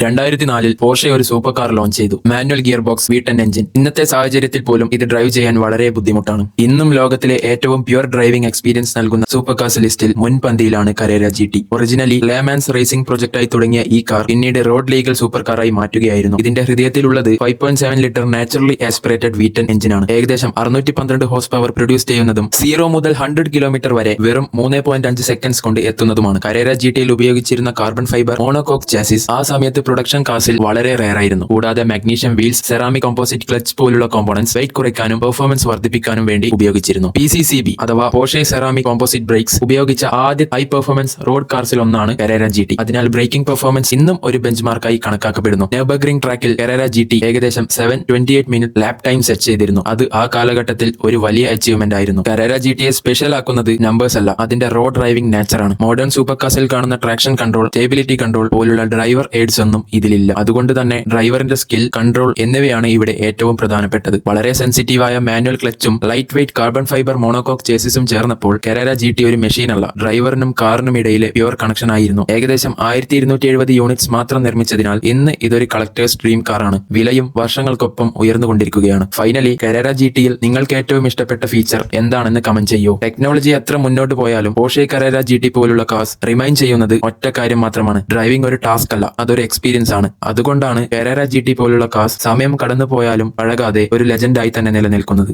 2004 Porsche ഒരു super car launch ചെയ്തു. Manual gear box V10 engine. ഇന്നത്തെ സാഹചര്യത്തിൽ പോലും ഇത് ഡ്രൈവ് ചെയ്യാൻ വളരെ ബുദ്ധിമുട്ടാണ്. ഇന്നും ലോകത്തിലെ ഏറ്റവും പ്യുവർ ഡ്രൈവിംഗ് എക്സ്പീരിയൻസ് നൽകുന്ന സൂപ്പർ കാർസ് ലിസ്റ്റിൽ മുൻപന്തിയിലാണ് Carrera GT. Originally Le Mans racing പ്രൊജക്ടായി തുടങ്ങിയ ഈ കാർ പിന്നീട് റോഡ് ലീഗൽ സൂപ്പർ കാറായി മാറ്റുകയായിരുന്നു. ഇതിന്റെ ഹൃദയത്തിലുള്ളത് 5.7 ലിറ്റർ നാച്ചുറലി ആസ്പിറേറ്റഡ് V10 എഞ്ചിനാണ്. ഏകദേശം 612 ഹോഴ്സ് പവർ പ്രൊഡ്യൂസ് ചെയ്യുന്നതും 0 മുതൽ 100 കിലോമീറ്റർ വരെ വെറും 3.5 സെക്കൻഡ്സ് കൊണ്ട് എത്തുന്നതുമാണ്. കരേര GTയിൽ ഉപയോഗിച്ചിരുന്ന കാർബൺ ഫൈബർ മോണോകോക്ക് ചാസിസ് ആ സമയത്ത് പ്രൊഡക്ഷൻ കാസിൽ വളരെ റെയർ ആയിരുന്നു. കൂടാതെ magnesium wheels, ceramic composite clutch പോലുള്ള കോമ്പോണന്റ്സ് വെയിറ്റ് കുറയ്ക്കാനും പെർഫോമൻസ് വർദ്ധിപ്പിക്കാനും വേണ്ടി ഉപയോഗിച്ചിരുന്നു. PCCB അഥവാ പോർഷെ സെറാമിക് കോമ്പോസിറ്റ് ബ്രേക്സ് ഉപയോഗിച്ച ആദ്യ ഹൈ പെർഫോമൻസ് റോഡ് കാർസിൽ ഒന്നാണ് കരേര GT. അതിനാൽ ബ്രേക്കിംഗ് പെർഫോമൻസ് ഇന്നും ഒരു ബെഞ്ച് മാർക്കായി കണക്കാക്കപ്പെടുന്നു. നെർബർഗ്രിംഗ് ട്രാക്കിൽ കരേര GT ഏകദേശം 7:28 മിനിറ്റ് ലാപ്പ് ടൈം സെറ്റ് ചെയ്തിരുന്നു. അത് ആ കാലഘട്ടത്തിൽ ഒരു വലിയ അച്ചീവ്മെന്റ് ആയിരുന്നു. കരേര GTയെ സ്പെഷ്യൽ ആക്കുന്നത് നമ്പേഴ്സ് അല്ല, അതിന്റെ റോഡ് ഡ്രൈവിംഗ് നേച്ചറാണ്. മോഡേൺ സൂപ്പർ കാർസിൽ കാണുന്ന ട്രാക്ഷൻ കൺട്രോൾ, സ്റ്റെബിലിറ്റി കൺട്രോൾ പോലുള്ള ഡ്രൈവർ എയ്ഡ്സ് ഒന്നും ഇതിലില്ല. അതുകൊണ്ട് തന്നെ ഡ്രൈവറിന്റെ സ്കിൽ, കൺട്രോൾ എന്നിവയാണ് ഇവിടെ ഏറ്റവും പ്രധാനപ്പെട്ടത്. വളരെ സെൻസിറ്റീവായ മാനുവൽ ക്ലച്ചും light weight carbon fibre monocoque ചേസിസും ചേർന്നപ്പോൾ കരേര GT ഒരു മെഷീൻ അല്ല, ഡ്രൈവറിനും കാറിനും ഇടയിലെ പ്യുവർ കണക്ഷൻ ആയിരുന്നു. ഏകദേശം 1270 യൂണിറ്റ്സ് മാത്രം നിർമ്മിച്ചതിനാൽ ഇന്ന് ഇതൊരു കളക്ടേഴ്സ് ഡ്രീം കാറാണ്. വിലയും വർഷങ്ങൾക്കൊപ്പം ഉയർന്നുകൊണ്ടിരിക്കുകയാണ്. ഫൈനലി കരേര GTയിൽ നിങ്ങൾക്ക് ഏറ്റവും ഇഷ്ടപ്പെട്ട ഫീച്ചർ എന്താണെന്ന് കമന്റ് ചെയ്യൂ. ടെക്നോളജി എത്ര മുന്നോട്ട് പോയാലും പോർഷെ കരേര GT പോലുള്ള കാർസ് റിമൈൻ ചെയ്യുന്നത് ഒറ്റ കാര്യം മാത്രമാണ്: ഡ്രൈവിംഗ് ഒരു ടാസ്ക് അല്ല, അതൊരു എക്സ്പീരിയൻസ് ആണ്. അതുകൊണ്ടാണ് കരേര GT പോലുള്ള കാർസ് സമയം കടന്നു പോയാലും പഴകാതെ ഒരു ലെജൻഡായി തന്നെ നിലനിൽക്കുന്നത്.